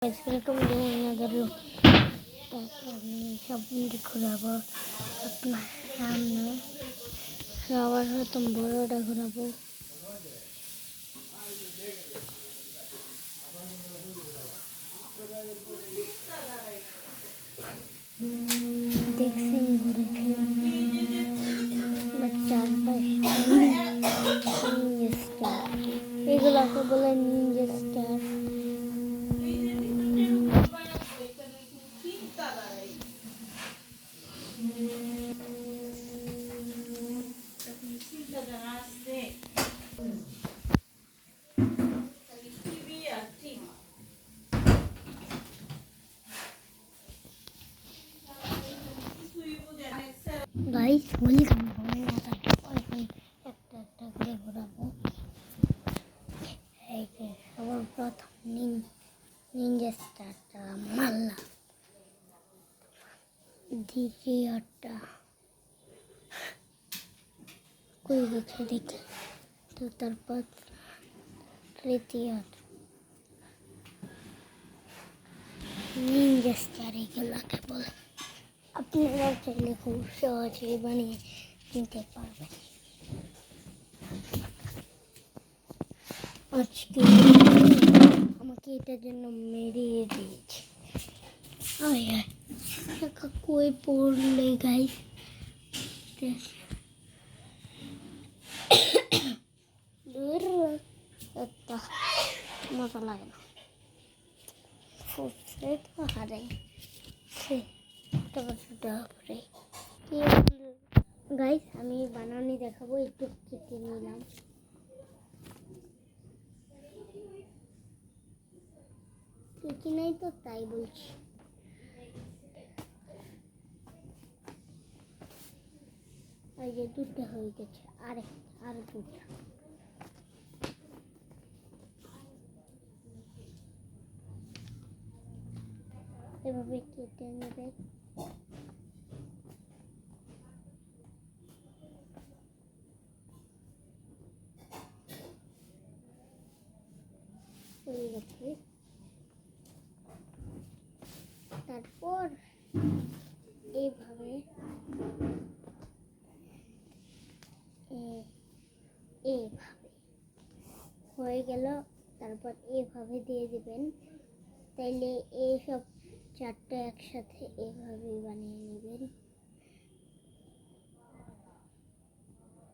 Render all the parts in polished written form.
Welcome to another look. Shopping घुराबो अपना सामने सवार हो तुम बड़ोड़ा घुराबो देखते हैं घुरे बच्चा निंजा स्टार एगुला को बोले निंजा स्टार गाइस वेलकम একটা করে ঘোরাবো এই যে সবার প্রথম নিনজা স্টারটা মারলাম দ্বিতীয়টা কই গেছে দেখি তো তারপর তৃতীয় নিনজা স্টার এগুলোকে বলে আপনারা চাইলে খুব সহজেই বানিয়ে নিতে পারবেন আজকে আমাকে এটার জন্য মেরিয়ে দিয়েছে কই পড়লে গাইস একটা মজা লাগে না ফুটছে তো হারাই গাইস আমি বানানি দেখাবো একটু কেটে নিলাম কেটে নাই তো তাই বলছি এই যে দুটো হয়ে গেছে আর দুটো এভাবে কেটে নেবে তারপর এইভাবে হয়ে গেল তারপর এইভাবে দিয়ে দিবেন তাইলে এই সব চারটা একসাথে এইভাবে বানিয়ে নেবেন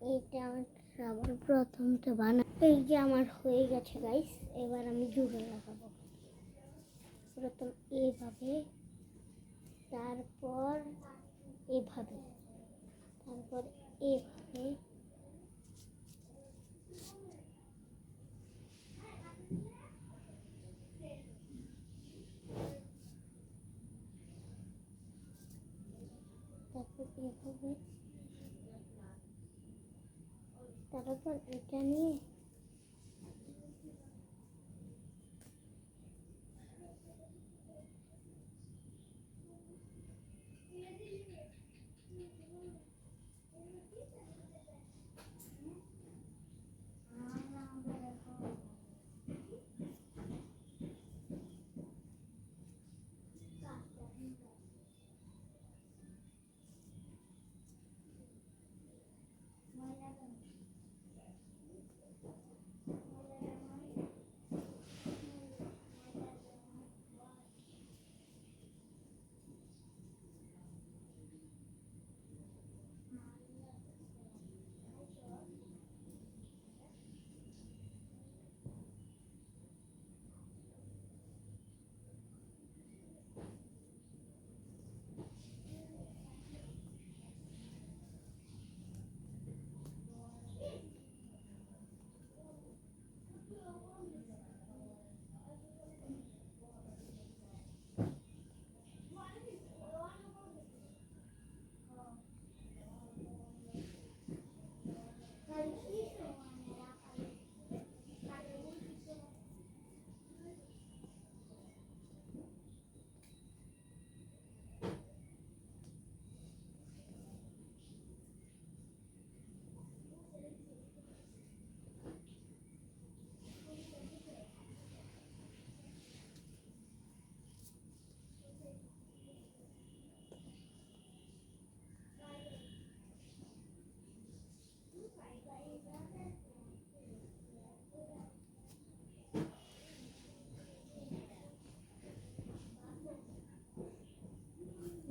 এইটা সবার প্রথমটা এই যে আমার হয়ে গেছে গাইস এবার আমি জুড়ে লাগাবো প্রথম এইভাবে তারপর এইভাবে তারপর এইভাবে তারপর এইভাবে তারপর এটা নিয়ে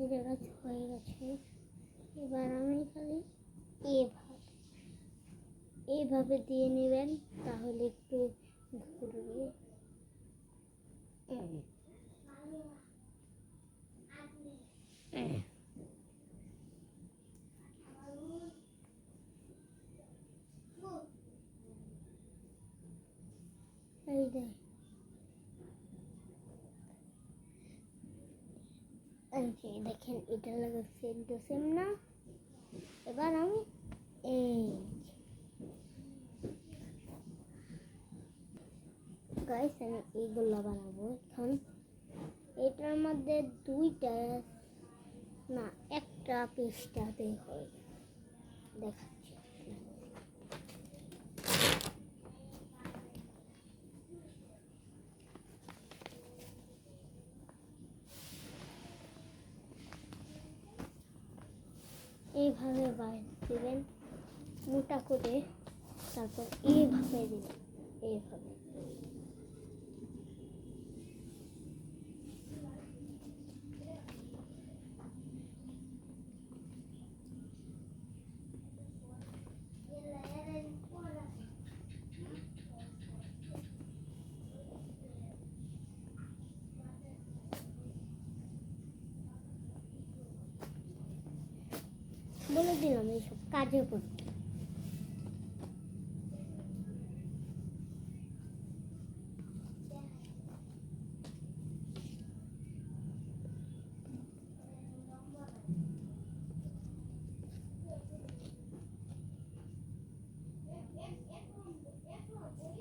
এটা কাজ হয়ে গেছে। এবার আমি খালি এভাবে এইভাবে দিয়ে নেবেন, তাহলে একটু ঘুরবে। এই যে দেখেন, এটা লাগে সেম টু সেম না? এবার আমি এই গাইস আমি এইগুলো বানাবো এখন। এটার মধ্যে দুইটা না একটা পৃষ্ঠাতে হয়, দেখাচ্ছি। এইভাবে বাইর দিবেন মোটা করে, তারপর এইভাবে দিবেন, এইভাবে। বলে দিলাম এইসব কাজে করতে।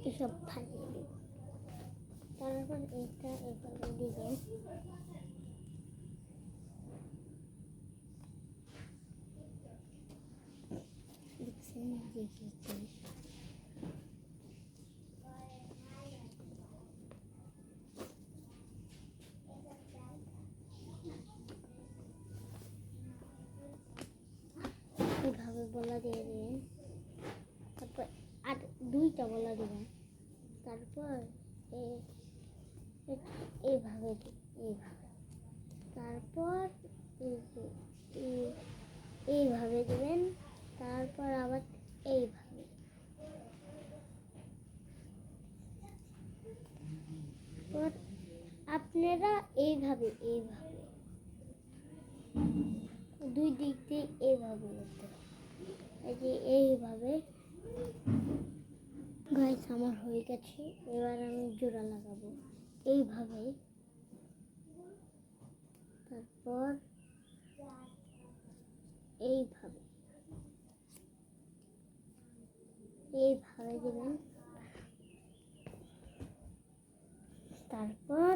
এসব ফালিয়ে দিব, তারপর এটা এভাবে দিবেন। দেখছেন দেখেছি। এইভাবে বলা দিয়ে দিবেন, তারপর আর দুইটা বলা দিবেন, তারপর এইভাবে এইভাবে, তারপর এইভাবে দিবেন, তারপর আবার এইভাবে। আপনারা এইভাবে এইভাবে দুই দিক দিয়ে এইভাবে করতে হবে। এই যে এইভাবে। গাইস আমার হয়ে গেছে, এবার আমি জোড়া লাগাবো এইভাবে। তারপর এইভাবে এইভাবে দিবেন, তারপর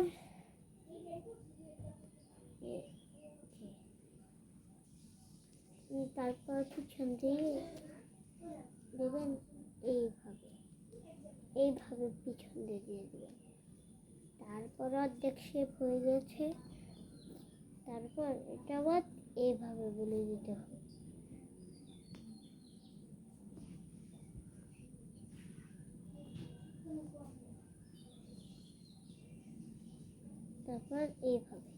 তারপর পিছন দিয়ে দেবেন এইভাবে, এইভাবে পিছন দিয়ে দিয়ে দেবেন। তারপর অর্ধেক শেপ হয়ে গেছে, তারপর এটা আবার এইভাবে বলে দিতে হবে। তারপর এইভাবে